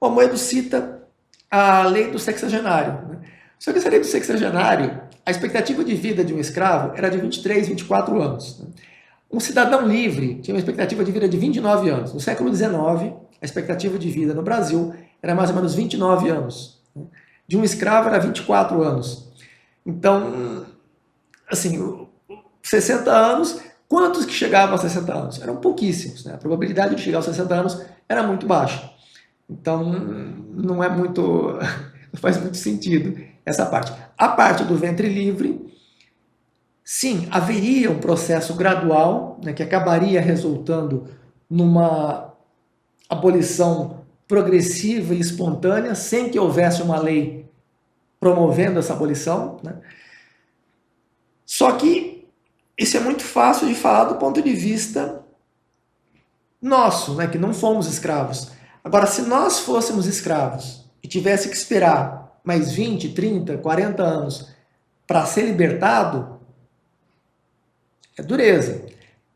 O Amoedo cita a lei do sexagenário, né? Só que essa lei do sexagenário, a expectativa de vida de um escravo era de 23, 24 anos. Né? Um cidadão livre tinha uma expectativa de vida de 29 anos. No século XIX, a expectativa de vida no Brasil era mais ou menos 29 anos. Né? De um escravo era 24 anos. Então, assim, 60 anos, quantos que chegavam a 60 anos? Eram pouquíssimos. Né? A probabilidade de chegar aos 60 anos era muito baixa. Então, não é muito, não faz muito sentido essa parte. A parte do ventre livre, sim, haveria um processo gradual, né, que acabaria resultando numa abolição progressiva e espontânea, sem que houvesse uma lei promovendo essa abolição, né? Só que isso é muito fácil de falar do ponto de vista nosso, né, que não fomos escravos. Agora, se nós fôssemos escravos e tivesse que esperar mais 20, 30, 40 anos para ser libertado, é dureza.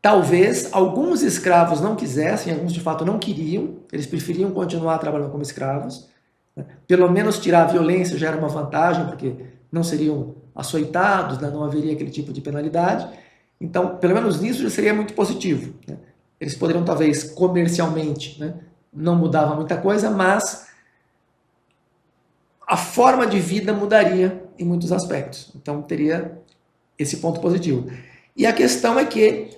Talvez alguns escravos não quisessem, alguns de fato não queriam, eles preferiam continuar trabalhando como escravos. Né? Pelo menos tirar a violência já era uma vantagem, porque não seriam açoitados, né? Não haveria aquele tipo de penalidade. Então, pelo menos nisso já seria muito positivo. Né? Eles poderiam, talvez, comercialmente, né? Não mudava muita coisa, mas a forma de vida mudaria em muitos aspectos. Então, teria esse ponto positivo. E a questão é que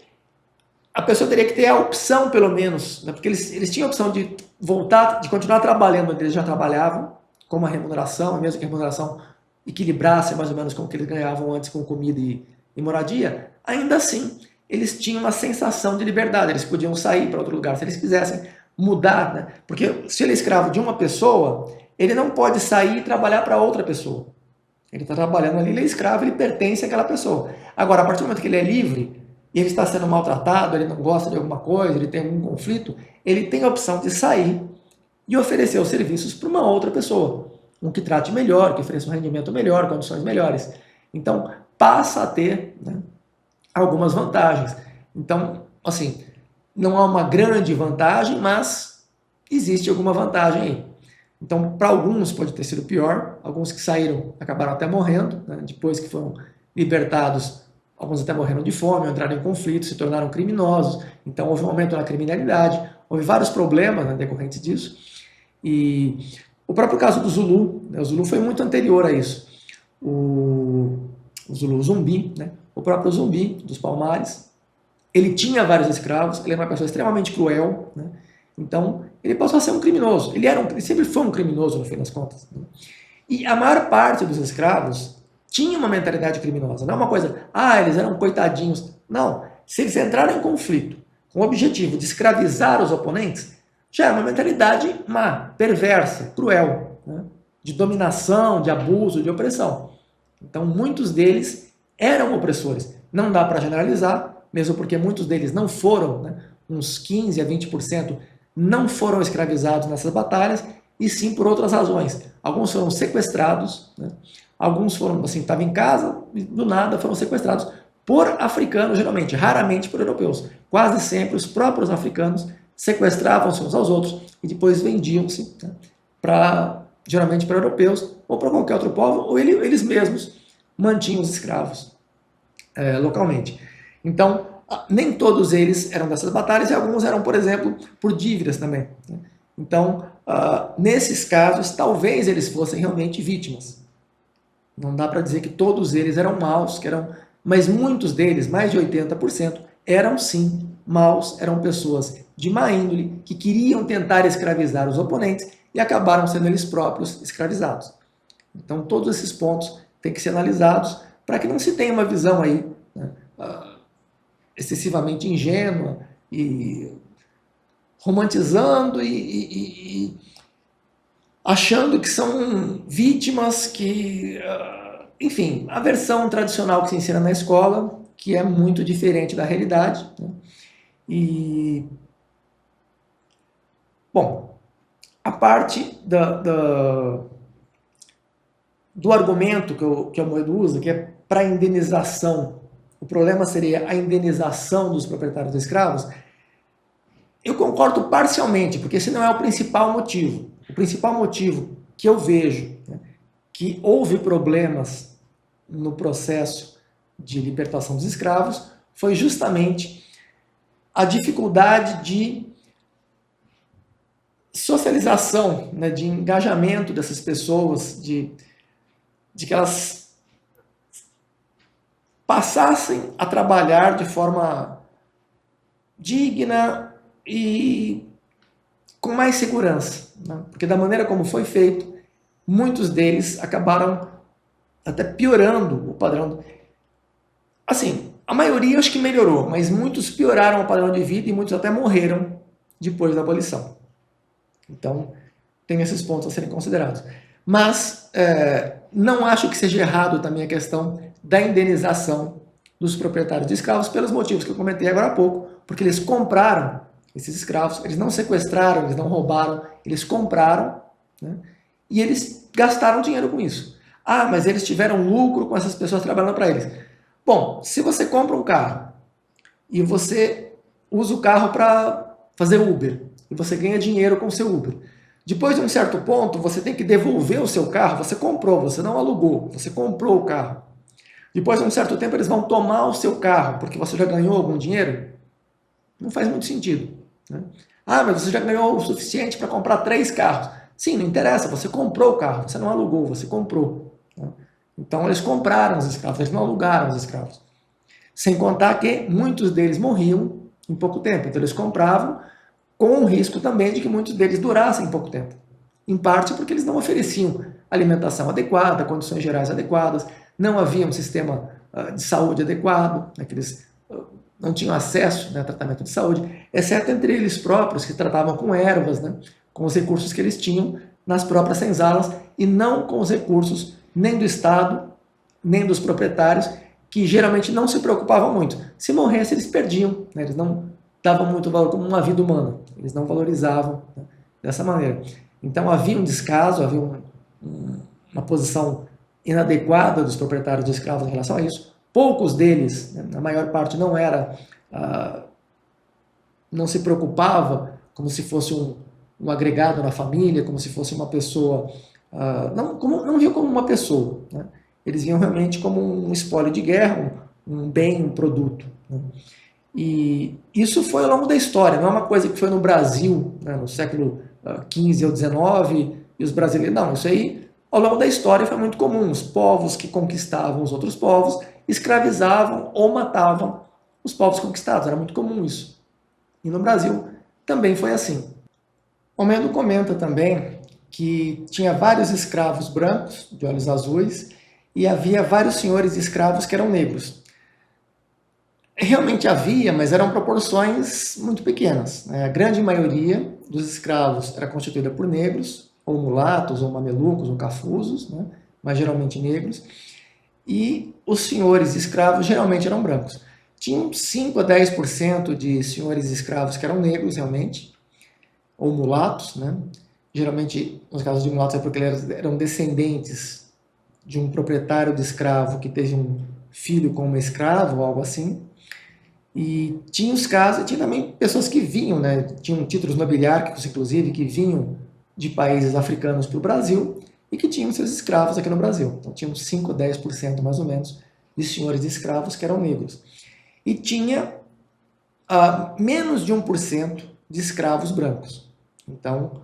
a pessoa teria que ter a opção, pelo menos, né? Porque eles tinham a opção de voltar, de continuar trabalhando onde eles já trabalhavam, com uma remuneração, mesmo que a remuneração equilibrasse mais ou menos com o que eles ganhavam antes com comida e moradia, ainda assim, eles tinham uma sensação de liberdade, eles podiam sair para outro lugar se eles quisessem, mudar, né? Porque se ele é escravo de uma pessoa, ele não pode sair e trabalhar para outra pessoa. Ele está trabalhando ali, ele é escravo, ele pertence àquela pessoa. Agora, a partir do momento que ele é livre, e ele está sendo maltratado, ele não gosta de alguma coisa, ele tem algum conflito, ele tem a opção de sair e oferecer os serviços para uma outra pessoa. Um que trate melhor, que ofereça um rendimento melhor, condições melhores. Então, passa a ter, né, algumas vantagens. Então, assim, não há uma grande vantagem, mas existe alguma vantagem aí. Então, para alguns pode ter sido pior, alguns que saíram acabaram até morrendo, né? Depois que foram libertados, alguns até morreram de fome, entraram em conflito, se tornaram criminosos, então houve um aumento na criminalidade, houve vários problemas, né, decorrentes disso. E o próprio caso do Zulu, né? O Zulu foi muito anterior a isso. O Zulu Zumbi, né? O próprio Zumbi dos Palmares, ele tinha vários escravos, ele era uma pessoa extremamente cruel, né? Então ele passou a ser um criminoso. Ele sempre foi um criminoso, no fim das contas, né? E a maior parte dos escravos tinha uma mentalidade criminosa. Não é uma coisa, eles eram coitadinhos. Não. Se eles entraram em conflito com o objetivo de escravizar os oponentes, já é uma mentalidade má, perversa, cruel, né? De dominação, de abuso, de opressão. Então, muitos deles eram opressores. Não dá para generalizar, mesmo porque muitos deles não foram, né? Uns 15 a 20% não foram escravizados nessas batalhas, e sim por outras razões. Alguns foram sequestrados, né? Alguns foram, assim, estavam em casa e do nada foram sequestrados por africanos, geralmente, raramente por europeus. Quase sempre os próprios africanos sequestravam-se uns aos outros e depois vendiam-se, né, geralmente para europeus ou para qualquer outro povo, ou eles mesmos mantinham os escravos localmente. Então, nem todos eles eram dessas batalhas e alguns eram, por exemplo, por dívidas também, né? Então, nesses casos, talvez eles fossem realmente vítimas. Não dá para dizer que todos eles eram maus, mas muitos deles, mais de 80%, eram sim maus, eram pessoas de má índole, que queriam tentar escravizar os oponentes e acabaram sendo eles próprios escravizados. Então todos esses pontos têm que ser analisados para que não se tenha uma visão aí, né, excessivamente ingênua e romantizando e achando que são vítimas que, enfim, a versão tradicional que se ensina na escola, que é muito diferente da realidade, né? E, bom, a parte do argumento que o Amoedo usa, que é para indenização, o problema seria a indenização dos proprietários de escravos, eu concordo parcialmente, porque esse não é o principal motivo. O principal motivo que eu vejo, né, que houve problemas no processo de libertação dos escravos foi justamente a dificuldade de socialização, né, de engajamento dessas pessoas, de que elas passassem a trabalhar de forma digna e com mais segurança, né? Porque da maneira como foi feito, muitos deles acabaram até piorando o padrão. Assim, a maioria acho que melhorou, mas muitos pioraram o padrão de vida e muitos até morreram depois da abolição. Então, tem esses pontos a serem considerados. Mas não acho que seja errado também a questão da indenização dos proprietários de escravos pelos motivos que eu comentei agora há pouco, porque eles compraram esses escravos, eles não sequestraram, eles não roubaram, eles compraram, né, e eles gastaram dinheiro com isso. Ah, mas eles tiveram lucro com essas pessoas trabalhando para eles. Bom, se você compra um carro e você usa o carro para fazer Uber, e você ganha dinheiro com o seu Uber, depois de um certo ponto, você tem que devolver o seu carro, você comprou, você não alugou, você comprou o carro. Depois de um certo tempo, eles vão tomar o seu carro, porque você já ganhou algum dinheiro? Não faz muito sentido, né? Ah, mas você já ganhou o suficiente para comprar 3 carros. Sim, não interessa, você comprou o carro, você não alugou, você comprou, né? Então, eles compraram os escravos, eles não alugaram os escravos. Sem contar que muitos deles morriam em pouco tempo. Então, eles compravam com o risco também de que muitos deles durassem pouco tempo. Em parte porque eles não ofereciam alimentação adequada, condições gerais adequadas, não havia um sistema de saúde adequado, né, que eles não tinham acesso, né, a tratamento de saúde, exceto entre eles próprios, que tratavam com ervas, né, com os recursos que eles tinham nas próprias senzalas, e não com os recursos nem do Estado, nem dos proprietários, que geralmente não se preocupavam muito. Se morresse, eles perdiam, né, eles não davam muito valor como uma vida humana, eles não valorizavam, né, dessa maneira. Então havia um descaso, havia uma posição inadequada dos proprietários de escravos em relação a isso. Poucos deles, né, a maior parte não era, não se preocupava como se fosse um agregado na família, como se fosse uma pessoa, não viam como uma pessoa, né? Eles viam realmente como um espólio de guerra, um bem, um produto, né? E isso foi ao longo da história, não é uma coisa que foi no Brasil, né, no século XV ou XIX, e os brasileiros, não, isso aí ao longo da história foi muito comum. Os povos que conquistavam os outros povos escravizavam ou matavam os povos conquistados, era muito comum isso. E no Brasil também foi assim. O Mendo comenta também que tinha vários escravos brancos, de olhos azuis, e havia vários senhores escravos que eram negros. Realmente havia, mas eram proporções muito pequenas, né? A grande maioria dos escravos era constituída por negros, ou mulatos, ou mamelucos, ou cafusos, né? Mas geralmente negros. E os senhores escravos geralmente eram brancos. Tinham 5 a 10% de senhores escravos que eram negros, realmente, ou mulatos, né? Geralmente, nos casos de mulatos, é porque eles eram descendentes de um proprietário de escravo que teve um filho com uma escrava, ou algo assim. E tinha os casos, tinha também pessoas que vinham, né? Tinham títulos nobiliárquicos, inclusive, que vinham de países africanos para o Brasil e que tinham seus escravos aqui no Brasil. Então, tinham 5 a 10% mais ou menos de senhores de escravos que eram negros. E tinha menos de 1% de escravos brancos. Então,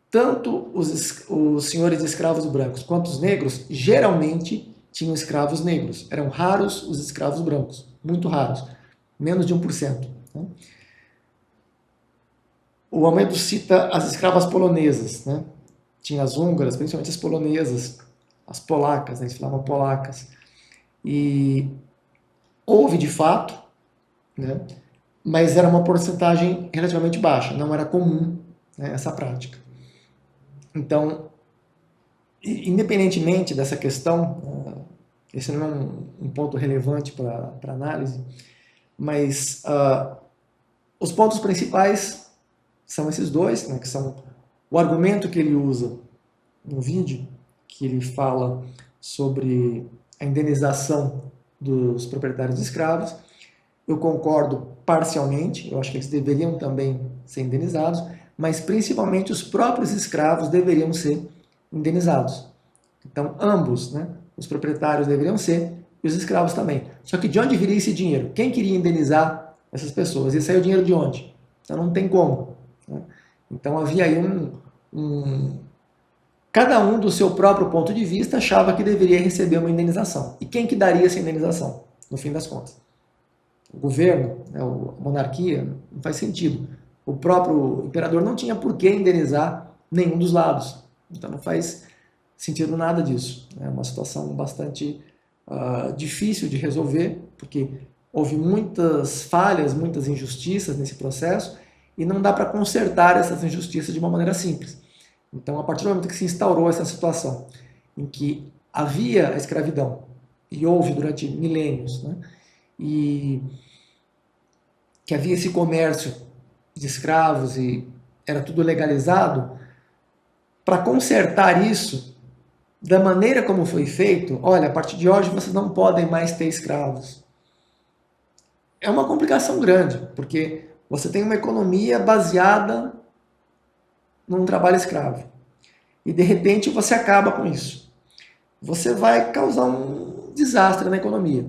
tanto os senhores de escravos brancos quanto os negros geralmente tinham escravos negros. Eram raros os escravos brancos, muito raros. Menos de 1%. Né? O Almeida cita as escravas polonesas, né? Tinha as húngaras, principalmente as polonesas, as polacas, né? Eles falavam polacas. E houve de fato, né? Mas era uma porcentagem relativamente baixa, não era comum, né, essa prática. Então, independentemente dessa questão, esse não é um ponto relevante para análise, mas os pontos principais são esses dois, né, que são o argumento que ele usa no vídeo, que ele fala sobre a indenização dos proprietários de escravos. Eu concordo parcialmente, eu acho que eles deveriam também ser indenizados, mas principalmente os próprios escravos deveriam ser indenizados. Então, ambos, né, os proprietários deveriam ser e os escravos também. Só que de onde viria esse dinheiro? Quem queria indenizar essas pessoas? E saiu o dinheiro de onde? Então não tem como. Né? Então havia aí cada um do seu próprio ponto de vista achava que deveria receber uma indenização. E quem que daria essa indenização, no fim das contas? O governo, né, a monarquia, não faz sentido. O próprio imperador não tinha por que indenizar nenhum dos lados. Então não faz sentido nada disso. É uma situação bastante difícil de resolver, porque houve muitas falhas, muitas injustiças nesse processo, e não dá para consertar essas injustiças de uma maneira simples. Então, a partir do momento que se instaurou essa situação, em que havia a escravidão, e houve durante milênios, né, e que havia esse comércio de escravos e era tudo legalizado, para consertar isso, da maneira como foi feito, olha, a partir de hoje vocês não podem mais ter escravos. É uma complicação grande, porque você tem uma economia baseada num trabalho escravo. E de repente você acaba com isso. Você vai causar um desastre na economia.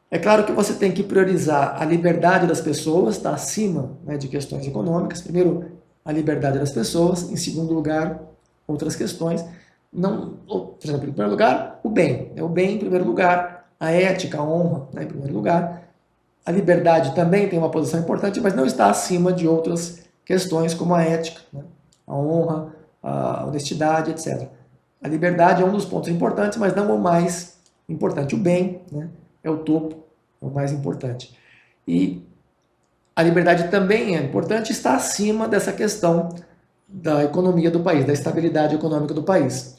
É claro que você tem que priorizar a liberdade das pessoas, está acima, né, de questões econômicas. Primeiro, a liberdade das pessoas. Em segundo lugar, outras questões. Não, por exemplo, em primeiro lugar, o bem. O bem em primeiro lugar, a ética, a honra, né, em primeiro lugar. A liberdade também tem uma posição importante, mas não está acima de outras questões como a ética, né, a honra, a honestidade, etc. A liberdade é um dos pontos importantes, mas não o mais importante. O bem, né, é o topo, é o mais importante. E a liberdade também é importante, está acima dessa questão da economia do país, da estabilidade econômica do país.